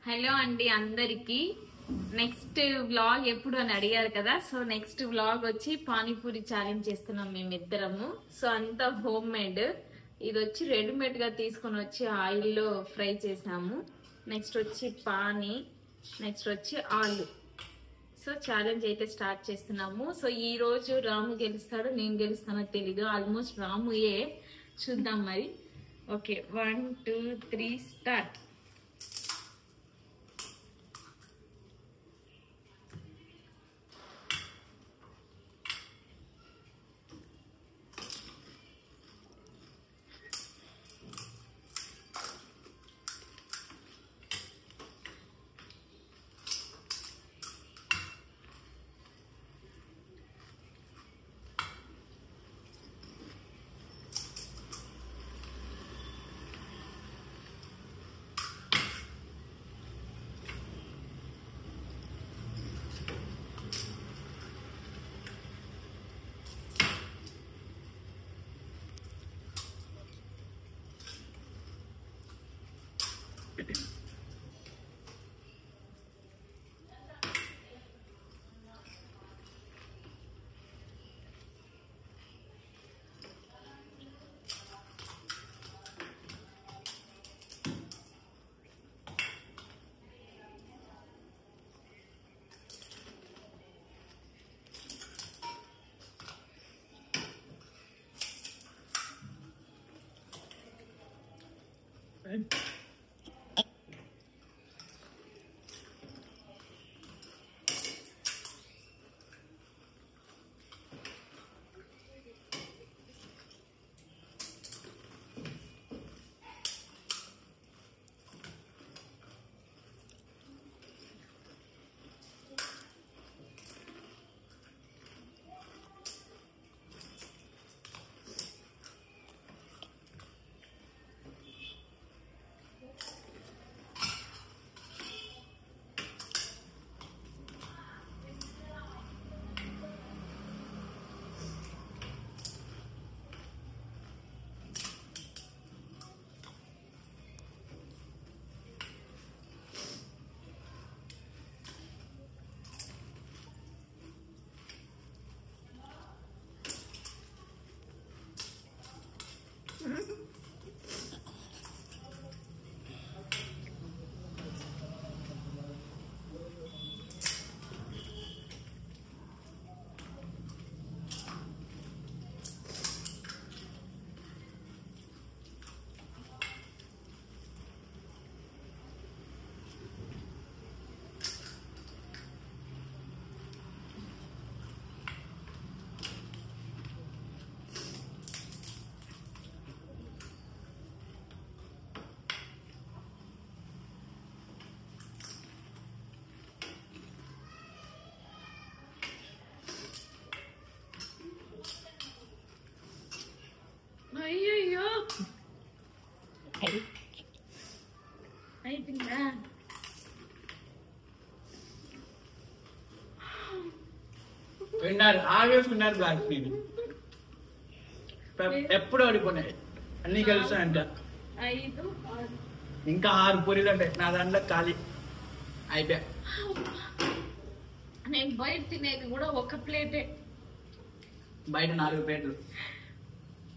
Hello అండి అందరికి next vlog ఎప్పుడు అని అడిగారు కదా. సో నెక్స్ట్ వ్లాగ్ వచ్చి పానీపూరి ఛాలెంజ్ చేస్తున్నాం మేమిద్దరము. సో అంతా హోమ్ మేడ్. ఇది వచ్చి రెడీమేడ్ గా తీసుకొని వచ్చి ఆయిల్లో ఫ్రై చేసాము. నెక్స్ట్ వచ్చి పానీ, నెక్స్ట్ వచ్చి ఆలు. సో ఛాలెంజ్ అయితే స్టార్ట్ చేస్తున్నాము. సో ఈ రోజు రాము గెలుస్తాడు, నేను గెలుస్తానో తెలీదు. ఆల్మోస్ట్ రాముయే, చూద్దాం మరి. Okay, 1 2 3 start. అయ్యయ్యో, అయిపోయిందా? విన్నారు, ఆగేసుకున్నారు. బ్లాక్ ఎప్పుడు ఓడిపోయినాయి, అన్ని గెలుస్తాయంట. 5 6 ఇంకా 6 పూరీలు ఉంటాయి నా దాంట్లో. ఖాళీ అయిపోయా. నేను బయట తినేది కూడా ఒక ప్లేటే. బయట 4 ప్లేట్లు.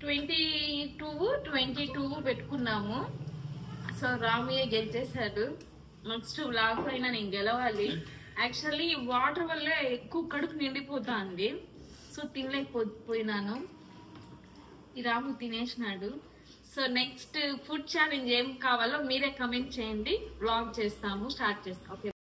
22 పెట్టుకున్నాము. సో రామయ్య గెలిచేశాడు. నెక్స్ట్ వ్లాగ్ పైన నేను గెలవాలి. యాక్చువల్లీ వాటర్ వల్ల ఎక్కువ కడుపు నిండిపోతుంది. సో తినలేకపోయినాను. ఈ రాము తినేసినాడు. సో నెక్స్ట్ ఫుడ్ ఛాలెంజ్ ఏం కావాలో మీరే కమెంట్ చేయండి. వ్లాగ్ చేస్తాము, స్టార్ట్ చేస్తాం. ఓకే.